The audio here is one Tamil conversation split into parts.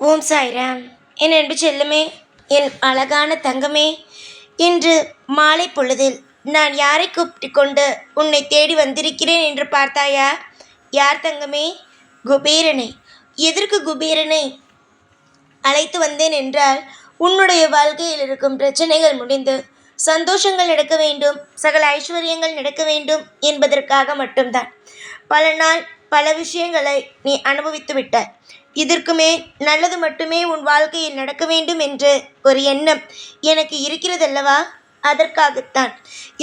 ஓம் சாய்ராம். என் அன்பு செல்லுமே, என் அழகான தங்கமே, இன்று மாலை பொழுதில் நான் யாரை கூப்பிட்டு கொண்டு உன்னை தேடி வந்திருக்கிறேன் என்று பார்த்தாயா? யார் தங்கமே? குபேரனை. எதற்கு குபேரனை அழைத்து வந்தேன் என்றால், உன்னுடைய வாழ்க்கையில் இருக்கும் பிரச்சனைகள் முடிந்து சந்தோஷங்கள் நடக்க வேண்டும், சகல ஐஸ்வர்யங்கள் நடக்க வேண்டும் என்பதற்காக மட்டும்தான். பல நாள் பல விஷயங்களை நீ அனுபவித்து விட்டாய். இதற்குமே நல்லது மட்டுமே உன் வாழ்க்கையில் நடக்க வேண்டும் என்று ஒரு எண்ணம் எனக்கு இருக்கிறதல்லவா? அதற்காகத்தான்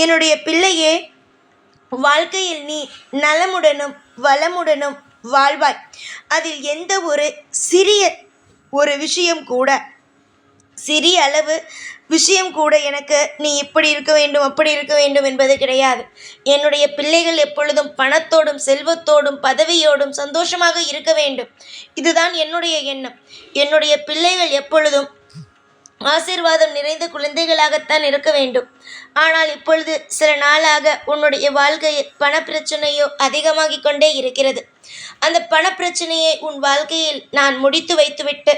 என்னுடைய பிள்ளையே, வாழ்க்கையில் நீ நலமுடனும் வளமுடனும் வாழ்வாய். அதில் எந்த ஒரு சிறிய ஒரு விஷயம் கூட, சிறிய அளவு விஷயம் கூட எனக்கு நீ இப்படி இருக்க வேண்டும் அப்படி இருக்க வேண்டும் என்பது கிடையாது. என்னுடைய பிள்ளைகள் எப்பொழுதும் பணத்தோடும் செல்வத்தோடும் பதவியோடும் சந்தோஷமாக இருக்க வேண்டும். இதுதான் என்னுடைய எண்ணம். என்னுடைய பிள்ளைகள் எப்பொழுதும் ஆசீர்வாதம் நிறைந்த குழந்தைகளாகத்தான் இருக்க வேண்டும். ஆனால் இப்பொழுது சில நாளாக உன்னுடைய வாழ்க்கையில் பணப்பிரச்சனையோ அதிகமாகிக் கொண்டே இருக்கிறது. அந்த பணப்பிரச்சனையை உன் வாழ்க்கையில் நான் முடித்து வைத்துவிட்டு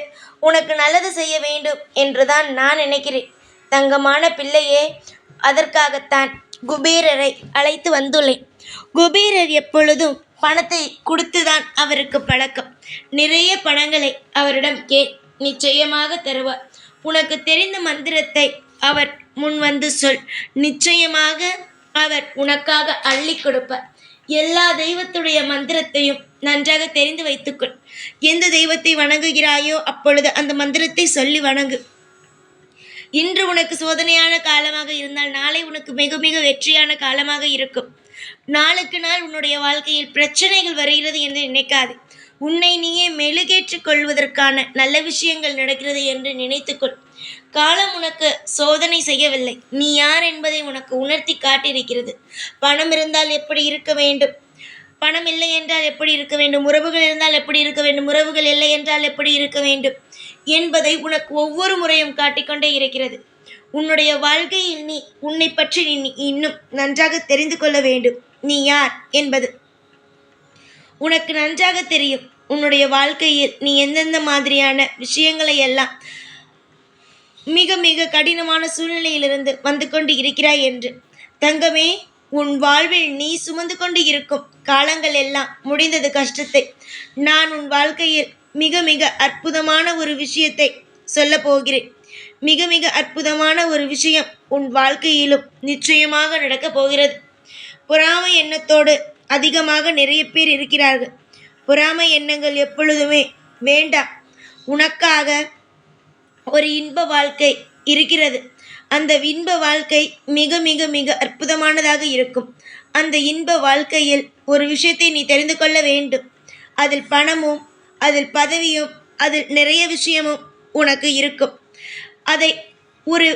உனக்கு நல்லது செய்ய வேண்டும் என்றுதான் நான் நினைக்கிறேன். தங்கமான பிள்ளையே, அதற்காகத்தான் குபேரரை அழைத்து வந்துள்ளேன். குபேரர் எப்பொழுதும் பணத்தை கொடுத்துதான் அவருக்கு பழக்கம். நிறைய பணங்களை அவரிடம் நிச்சயமாக தருவார். உனக்கு தெரிந்த மந்திரத்தை அவர் முன் வந்து சொல், நிச்சயமாக அவர் உனக்காக அள்ளி கொடுப்பார். எல்லா தெய்வத்துடைய மந்திரத்தையும் நன்றாக தெரிந்து வைத்துக்கொள். எந்த தெய்வத்தை வணங்குகிறாயோ அப்பொழுது அந்த மந்திரத்தை சொல்லி வணங்கு. இன்று உனக்கு சோதனையான காலமாக இருந்தால் நாளை உனக்கு மிக மிக வெற்றியான காலமாக இருக்கும். நாளுக்கு நாள் உன்னுடைய வாழ்க்கையில் பிரச்சனைகள் வருகிறது என்று நினைக்காது. உன்னை நீயே மெழுகேற்றிக் கொள்வதற்கான நல்ல விஷயங்கள் நடக்கிறது என்று நினைத்துக்கொள். காலம் உனக்கு சோதனை செய்யவில்லை, நீ யார் என்பதை உனக்கு உணர்த்தி காட்டியிருக்கிறது. பணம் இருந்தால் எப்படி இருக்க வேண்டும், பணம் இல்லை என்றால் எப்படி இருக்க வேண்டும், உறவுகள் இருந்தால் எப்படி இருக்க வேண்டும், உறவுகள் இல்லை என்றால் எப்படி இருக்க வேண்டும் என்பதை உனக்கு ஒவ்வொரு முறையும் காட்டிக்கொண்டே இருக்கிறது. உன்னுடைய வாழ்க்கையில் நீ உன்னை பற்றி நீ இன்னும் நன்றாக தெரிந்து கொள்ள வேண்டும். நீ யார் என்பது உனக்கு நன்றாக தெரியும். உன்னுடைய வாழ்க்கையில் நீ எந்தெந்த மாதிரியான விஷயங்களை எல்லாம் மிக மிக கடினமான சூழ்நிலையிலிருந்து வந்து கொண்டு இருக்கிறாய் என்று. தங்கமே, உன் வாழ்வில் நீ சுமந்து கொண்டு இருக்கும் காலங்கள் எல்லாம் முடிந்தது கஷ்டத்தை. நான் உன் வாழ்க்கையில் மிக மிக அற்புதமான ஒரு விஷயத்தை சொல்ல போகிறேன். மிக மிக அற்புதமான ஒரு விஷயம் உன் வாழ்க்கையிலும் நிச்சயமாக நடக்கப் போகிறது. பொறாமை எண்ணத்தோடு அதிகமாக நிறைய பேர் இருக்கிறார்கள். பொறாமை எண்ணங்கள் எப்பொழுதுமே வேண்டாம். உனக்காக ஒரு இன்ப வாழ்க்கை இருக்கிறது. அந்த இன்ப வாழ்க்கை மிக மிக மிக அற்புதமானதாக இருக்கும். அந்த இன்ப வாழ்க்கையில் ஒரு விஷயத்தை நீ தெரிந்து கொள்ள வேண்டும். அதில் பணமும் அதில் பதவியும் அதில் நிறைய விஷயமும் உனக்கு இருக்கும். அதை ஒரு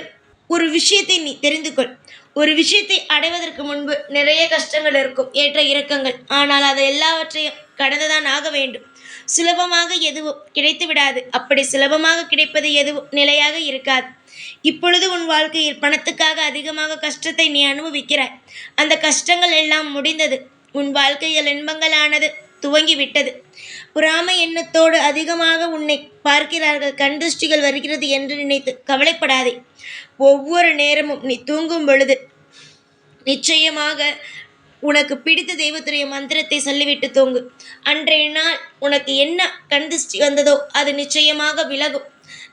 ஒரு விஷயத்தை நீ தெரிந்து கொள். ஒரு விஷயத்தை அடைவதற்கு முன்பு நிறைய கஷ்டங்கள் இருக்கும், ஏற்ற இறக்கங்கள். ஆனால் அதை எல்லாவற்றையும் கடந்துதான் ஆக வேண்டும். சுலபமாக எதுவும் கிடைத்து விடாது. அப்படி சுலபமாக கிடைப்பது எதுவும் நிலையாக இருக்காது. இப்பொழுது உன் வாழ்க்கையில் பணத்துக்காக அதிகமாக கஷ்டத்தை நீ அனுபவிக்கிறாய். அந்த கஷ்டங்கள் எல்லாம் முடிந்தது. உன் வாழ்க்கையில் இன்பங்களானது துவங்கிவிட்டது. பொறாமை எண்ணத்தோடு அதிகமாக உன்னை பார்க்கிறார்கள், கண் திருஷ்டிகள் வருகிறது என்று நினைத்து கவலைப்படாதே. ஒவ்வொரு நேரமும் நீ தூங்கும் பொழுது நிச்சயமாக உனக்கு பிடித்த தெய்வத்துடைய மந்திரத்தை சொல்லிவிட்டு தூங்கு. அன்றைய நாள் உனக்கு என்ன கண் திருஷ்டி வந்ததோ அது நிச்சயமாக விலகும்.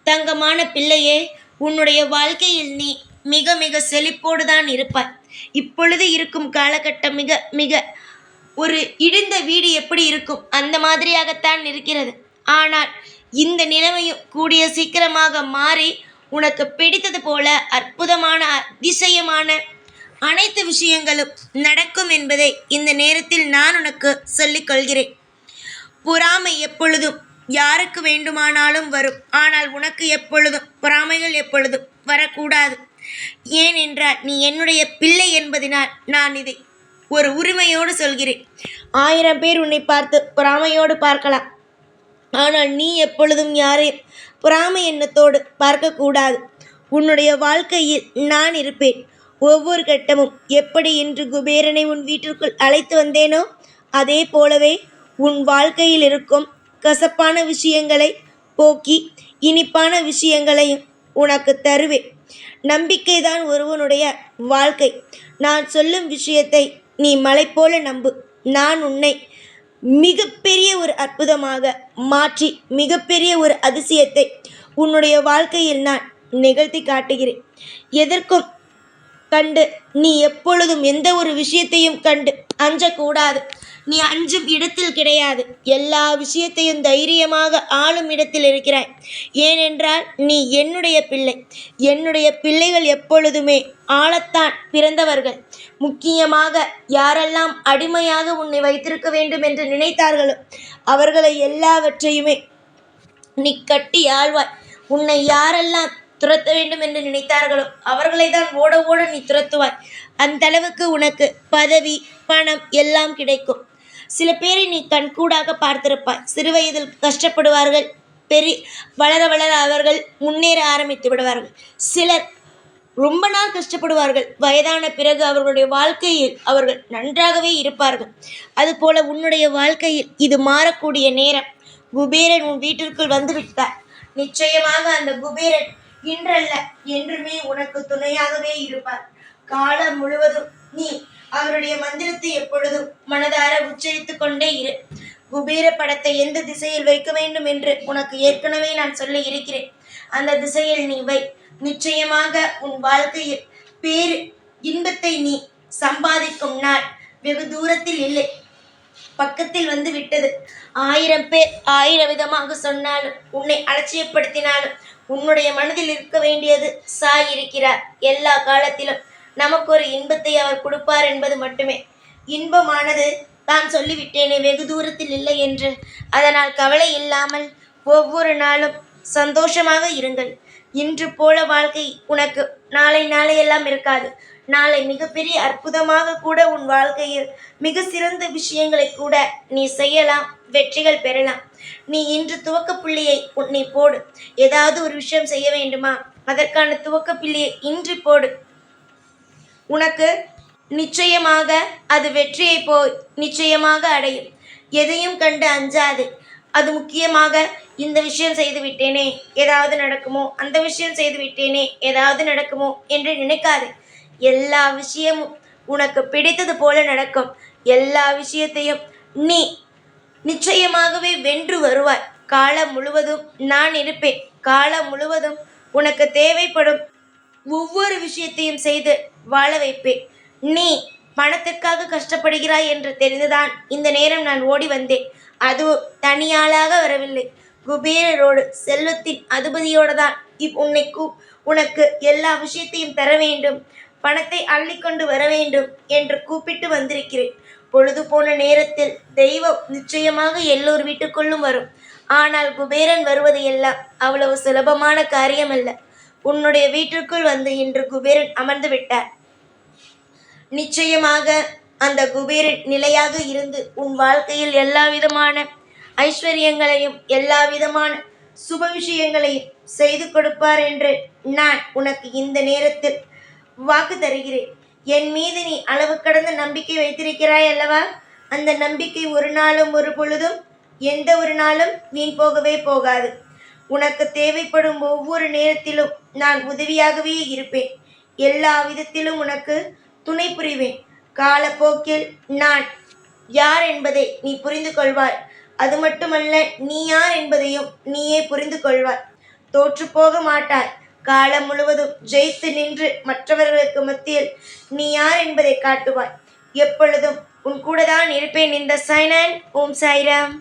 தங்கமான பிள்ளையே, உன்னுடைய வாழ்க்கையில் நீ மிக மிக செழிப்போடு தான் இருப்பாய். இப்பொழுது இருக்கும் காலகட்டம் மிக மிக ஒரு இடிந்த வீடு எப்படி இருக்கும் அந்த மாதிரியாகத்தான் இருக்கிறது. ஆனால் இந்த நிலைமையும் கூடிய சீக்கிரமாக மாறி உனக்கு பிடித்தது போல அற்புதமான அதிசயமான அனைத்து விஷயங்களும் நடக்கும் என்பதை இந்த நேரத்தில் நான் உனக்கு சொல்லிக் கொள்கிறேன். பொறாமை எப்பொழுதும் யாருக்கு வேண்டுமானாலும் வரும். ஆனால் உனக்கு எப்பொழுதும் பொறாமைகள் எப்பொழுதும் வரக்கூடாது. ஏனென்றால் நீ என்னுடைய பிள்ளை என்பதனால் நான் இதை ஒரு உரிமையோடு சொல்கிறேன். 1000 பேர் உன்னை பார்த்து பொறாமையோடு பார்க்கலாம். ஆனால் நீ எப்பொழுதும் யாரையும் பொறாமை எண்ணத்தோடு பார்க்கக்கூடாது. உன்னுடைய வாழ்க்கையில் நான் இருப்பேன். ஒவ்வொரு கட்டமும் எப்படி இன்று குபேரனை உன் வீட்டிற்குள் அழைத்து வந்தேனோ அதே போலவே உன் வாழ்க்கையில் இருக்கும் கசப்பான விஷயங்களை போக்கி இனிப்பான விஷயங்களையும் உனக்கு தருவேன். நம்பிக்கைதான் ஒருவனுடைய வாழ்க்கை. நான் சொல்லும் விஷயத்தை நீ மலை போல நம்பு. நான் உன்னை மிகப்பெரிய ஒரு அற்புதமாக மாற்றி மிகப்பெரிய ஒரு அதிசயத்தை உன்னுடைய வாழ்க்கையில் நான் நிகழ்த்தி காட்டுகிறேன். எதற்கும் கண்டு நீ எப்பொழுதும் எந்த ஒரு விஷயத்தையும் கண்டு அஞ்சக்கூடாது. நீ அஞ்சும் இடத்தில் கிடையாது. எல்லா விஷயத்தையும் தைரியமாக ஆளும் இடத்தில் இருக்கிறாய். ஏனென்றால் நீ என்னுடைய பிள்ளை. என்னுடைய பிள்ளைகள் எப்பொழுதுமே ஆளத்தான் பிறந்தவர்கள். முக்கியமாக யாரெல்லாம் அடிமையாக உன்னை வைத்திருக்க வேண்டும் என்று நினைத்தார்களோ அவர்களை எல்லாவற்றையுமே நீ கட்டி ஆழ்வாய். உன்னை யாரெல்லாம் துரத்த வேண்டும் என்று நினைத்தார்களோ அவர்களை தான் ஓட ஓட நீ துரத்துவாய். அந்த அளவுக்கு உனக்கு பதவி பணம் எல்லாம் கிடைக்கும். சில பேரை நீ கண்கூடாக பார்த்திருப்பாய். சிறுவயதில் கஷ்டப்படுவார்கள். வளர வளர அவர்கள் முன்னேற ஆரம்பித்து விடுவார்கள். சிலர் ரொம்ப நாள் கஷ்டப்படுவார்கள். வயதான பிறகு அவர்களுடைய வாழ்க்கையில் அவர்கள் நன்றாகவே இருப்பார்கள். அதுபோல உன்னுடைய வாழ்க்கையில் இது மாறக்கூடிய நேரம். குபேரன் உன் வீட்டிற்குள் வந்து விட்டார். நிச்சயமாக அந்த குபேரன் இன்றல்ல என்றுமே உனக்கு துணையாகவே இருப்பார். காலம் முழுவதும் நீ அவருடைய மந்திரத்தை எப்பொழுதும் மனதார உச்சரித்துக் கொண்டே இரு. குபேர படத்தை எந்த திசையில் வைக்க வேண்டும் என்று உனக்கு ஏற்கனவே நான் சொல்லி இருக்கிறேன். அந்த திசையில் நீ வை. நிச்சயமாக உன் வாழ்க்கையில் பேரு இன்பத்தை நீ சம்பாதிக்கும் நாள் வெகு தூரத்தில் இல்லை, பக்கத்தில் வந்து விட்டது. 1000 பேர் 1000 விதமாக சொன்னாலும் உன்னை அலட்சியப்படுத்தினாலும் உன்னுடைய மனதில் இருக்க வேண்டியது சாய் இருக்கிறார். எல்லா காலத்திலும் நமக்கு ஒரு இன்பத்தை அவர் கொடுப்பார் என்பது மட்டுமே. இன்பமானது தான் சொல்லிவிட்டேனே வெகு தூரத்தில் இல்லை என்று. அதனால் கவலை இல்லாமல் ஒவ்வொரு நாளும் சந்தோஷமாக இருங்கள். இன்று போல வாழ்க்கை உனக்கு நாளையெல்லாம் இருக்காது. நாளை மிகப்பெரிய அற்புதமாக கூட உன் வாழ்க்கையில் மிக சிறந்த விஷயங்களை கூட நீ செய்யலாம், வெற்றிகள் பெறலாம். நீ இன்று துவக்க புள்ளியை நீ போடு. ஏதாவது ஒரு விஷயம் செய்ய வேண்டுமா, அதற்கான துவக்க புள்ளியை இன்று போடு. உனக்கு நிச்சயமாக அது வெற்றியை நிச்சயமாக அடையும். எதையும் கண்டு அஞ்சாது. அது முக்கியமாக இந்த விஷயம் செய்து விட்டேனே ஏதாவது நடக்குமோ, அந்த விஷயம் செய்து விட்டேனே ஏதாவது நடக்குமோ என்று நினைக்காது. எல்லா விஷயமும் உனக்கு பிடித்தது போல நடக்கும். எல்லா விஷயத்தையும் நீ நிச்சயமாகவே வென்று வருவாய். காலம் முழுவதும் நான் இருப்பேன். காலம் முழுவதும் உனக்கு தேவைப்படும் ஒவ்வொரு விஷயத்தையும் செய்து வாழ வைப்பேன். நீ பணத்திற்காக கஷ்டப்படுகிறாய் என்று தெரிந்துதான் இந்த நேரம் நான் ஓடி வந்தேன். அதுவும் தனியாளாக வரவில்லை. குபேரரோடு செல்வத்தின் அதிபதியோடு தான் உனக்கு எல்லா விஷயத்தையும் தர வேண்டும், பணத்தை அள்ளிக்கொண்டு வர வேண்டும் என்று கூப்பிட்டு வந்திருக்கிறேன். பொழுது போன நேரத்தில் தெய்வம் நிச்சயமாக எல்லோர் வீட்டுக்குள்ளும் வரும். ஆனால் குபேரன் வருவது எல்லாம் அவ்வளவு சுலபமான காரியமல்ல. உன்னுடைய வீட்டிற்குள் வந்து இன்று குபேரன் அமர்ந்து விட்டார். நிச்சயமாக அந்த குபேரன் நிலையாக இருந்து உன் வாழ்க்கையில் எல்லா விதமான ஐஸ்வர்யங்களையும் எல்லா விதமான சுப விஷயங்களையும் செய்து கொடுப்பார் என்று நான் உனக்கு இந்த நேரத்தில் வாக்கு தருகிறேன். என் மீது நீ அளவு கடந்த நம்பிக்கை வைத்திருக்கிறாய் அல்லவா? அந்த நம்பிக்கை ஒரு நாளும் ஒரு பொழுதும் எந்த ஒரு நாளும் வீண் போகவே போகாது. உனக்கு தேவைப்படும் ஒவ்வொரு நேரத்திலும் நான் உதவியாகவே இருப்பேன். எல்லா விதத்திலும் உனக்கு துணை புரிவேன். காலப்போக்கில் நான் யார் என்பதை நீ புரிந்து கொள்வாய். அது மட்டுமல்ல, நீ யார் என்பதையும் நீயே புரிந்து கொள்வாய். தோற்று போக மாட்டாய். காலம் முழுவதும் ஜெயித்து நின்று மற்றவர்களுக்கு மத்தியில் நீ யார் என்பதை காட்டுவாய். எப்பொழுதும் உன் கூட தான் இருப்பேன். இந்த சைனன். ஓம் சாய்ராம்.